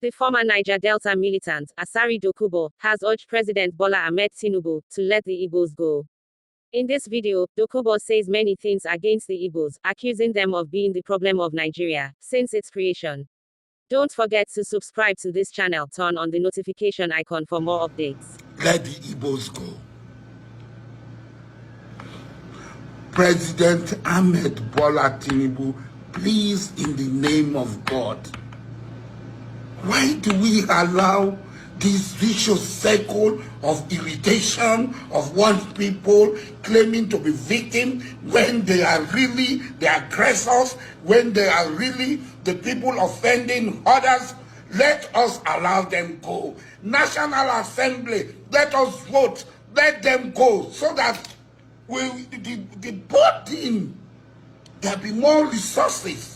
The former Niger Delta militant, Asari Dokubo, has urged President Bola Ahmed Tinubu to let the Igbos go. In this video, Dokubo says many things against the Igbos, accusing them of being the problem of Nigeria since its creation. Don't forget to subscribe to this channel, turn on the notification icon for more updates. Let the Igbos go. President Ahmed Bola Tinubu, please, in the name of God, why do we allow this vicious cycle of irritation of one people claiming to be victims when they are really the aggressors, when they are really the people offending others? Let us allow them go. National Assembly, let us vote, let them go, so that the burden, there'll be more resources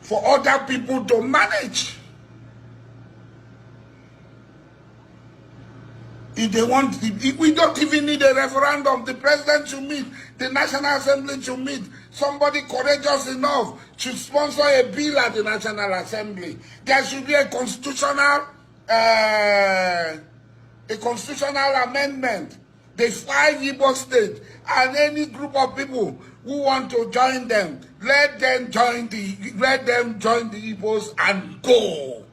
for other people to manage. If they want, if we don't even need a referendum, the president should meet, the National Assembly should meet, somebody courageous enough should sponsor a bill at the National Assembly. There should be a constitutional amendment. The 5 Igbo states and any group of people who want to join them, let them join the Igbos and go.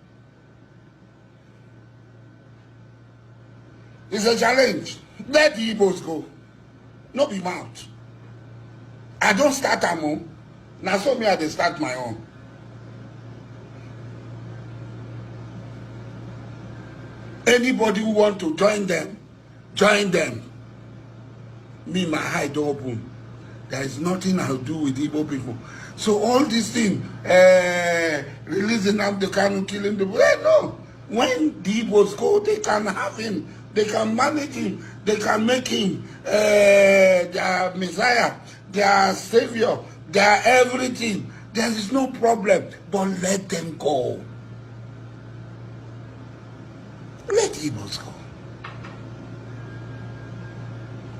It's a challenge. Let the Igbos go. No be mouth. I don't start my own. Now so me I dey start my own. Anybody who want to join them, join them. Me, my eye don't open. There is nothing I'll do with Igbo people. So all these things, releasing up the Kanu, killing the no. When the Igbos go, they can have him. They can manage him. They can make him their Messiah, their Savior, their everything. There is no problem. But let them go. Let the Igbos go.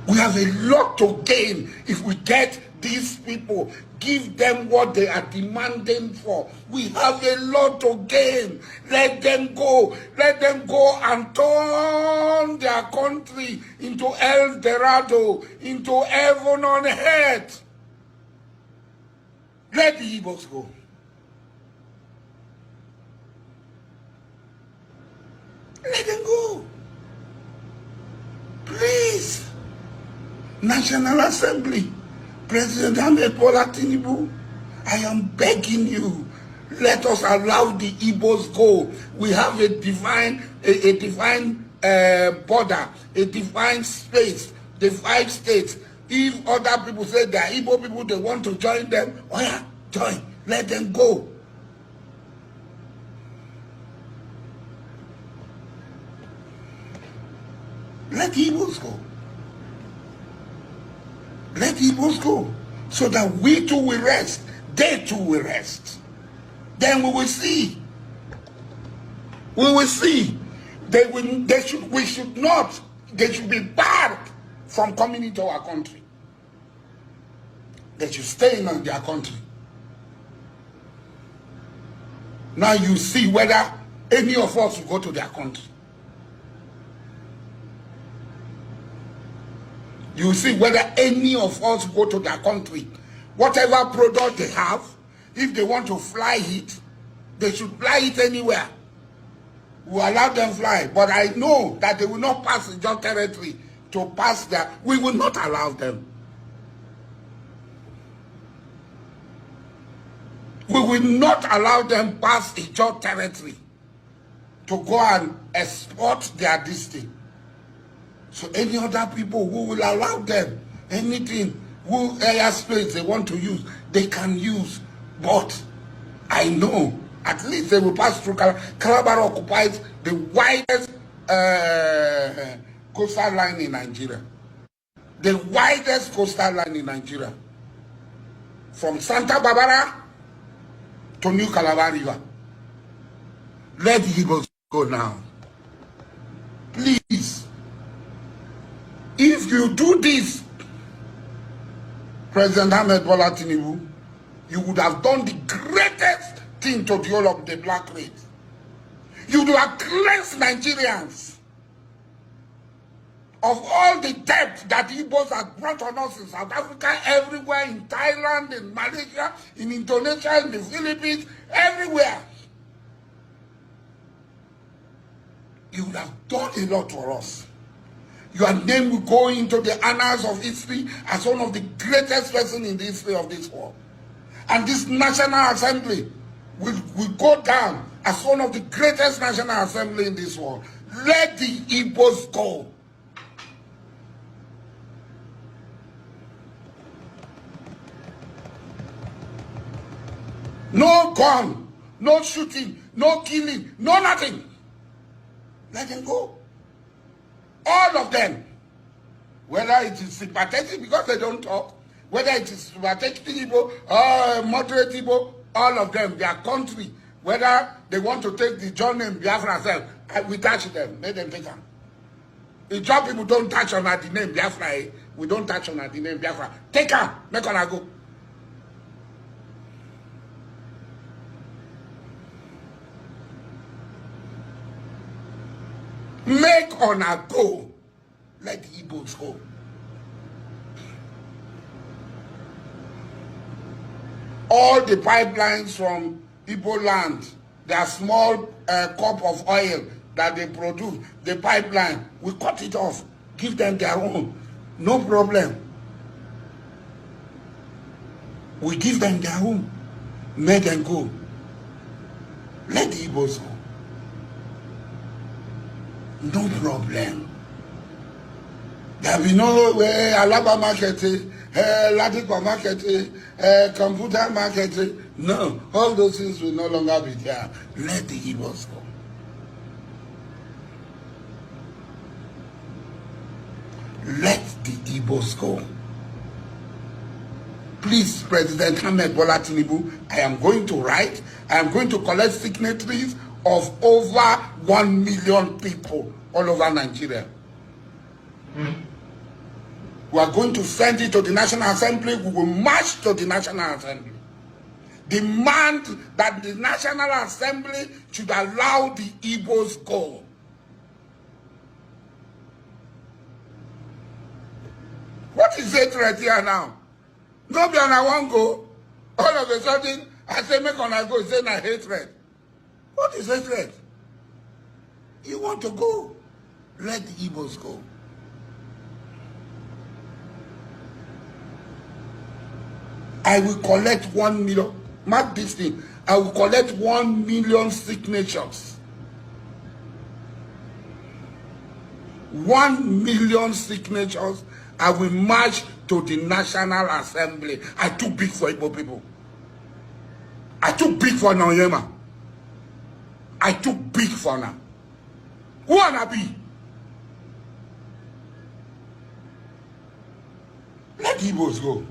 We have a lot to gain if we get these people, give them what they are demanding for. We have a lot to gain. Let them go. Let them go and turn their country into El Dorado, into heaven on earth. Let the Igbos go. Let them go. Please. National Assembly, President Ahmed Bola Tinubu, I am begging you, let us allow the Igbos go. We have a divine border, a divine space, the 5 states. If other people say they are Igbo people, they want to join them, oh yeah, join, let them go. Let the Igbos go. Let the Igbos go, so that we too will rest, they too will rest. Then we will see. We will see. They should be barred from coming into our country. They should stay in their country. Now you see whether any of us will go to their country. You see whether any of us go to their country. Whatever product they have, if they want to fly it, they should fly it anywhere. We allow them fly. But I know that they will not pass the Ijaw territory to pass there. We will not allow them. We will not allow them pass the Ijaw territory to go and export their district. So any other people who will allow them anything, who airspace they want to use, they can use. But I know at least they will pass through Calabar. Calabar occupies the widest coastal line in Nigeria. The widest coastal line in Nigeria. From Santa Barbara to New Calabar River. Let the Igbos go now. Please. If you do this, President Ahmed Bola Tinubu, you would have done the greatest thing to the whole of the black race. You do have cleansed Nigerians of all the debt that Igbos have brought on us in South Africa, everywhere, in Thailand, in Malaysia, in Indonesia, in the Philippines, everywhere. You would have done a lot for us. Your name will go into the annals of history as one of the greatest persons in the history of this world. And this National Assembly will go down as one of the greatest National Assembly in this world. Let the Igbos go. No gun, no shooting, no killing, no nothing. Let them go. All of them. Whether it is sympathetic because they don't talk, whether it is sympathetic Igbo or moderate Igbo, all of them, their country, whether they want to take the John name Biafra self, we touch them, let them take them. If John people don't touch on the name Biafra, we don't touch on the name Biafra. Take her, make her go. Make on a go. Let the Igbos go. All the pipelines from Igbo land, their small cup of oil that they produce, the pipeline, we cut it off. Give them their own. No problem. We give them their own. Make them go. Let the Igbos go. No problem. There will be no Alaba market, Ladipo market, computer market. No, all those things will no longer be there. Let the Igbos go. Let the Igbos go. Please, President Ahmed Bola Tinubu, I am going to write, I am going to collect signatories of over 1 million people all over Nigeria. We are going to send it to the National Assembly. We will march to the National Assembly. Demand that the National Assembly should allow the Igbos go. What is it right here now? Nobody on I won't go. All of a sudden, I say make on I go, say I hatred. What is hatred? You want to go? Let the Igbos go. I will collect 1 million. Mark this thing. I will collect 1 million signatures. 1 million signatures. I will march to the National Assembly. I too big for Igbo people. I too big for Nanyema. I too big for now. Who wanna be? Let the Igbos go.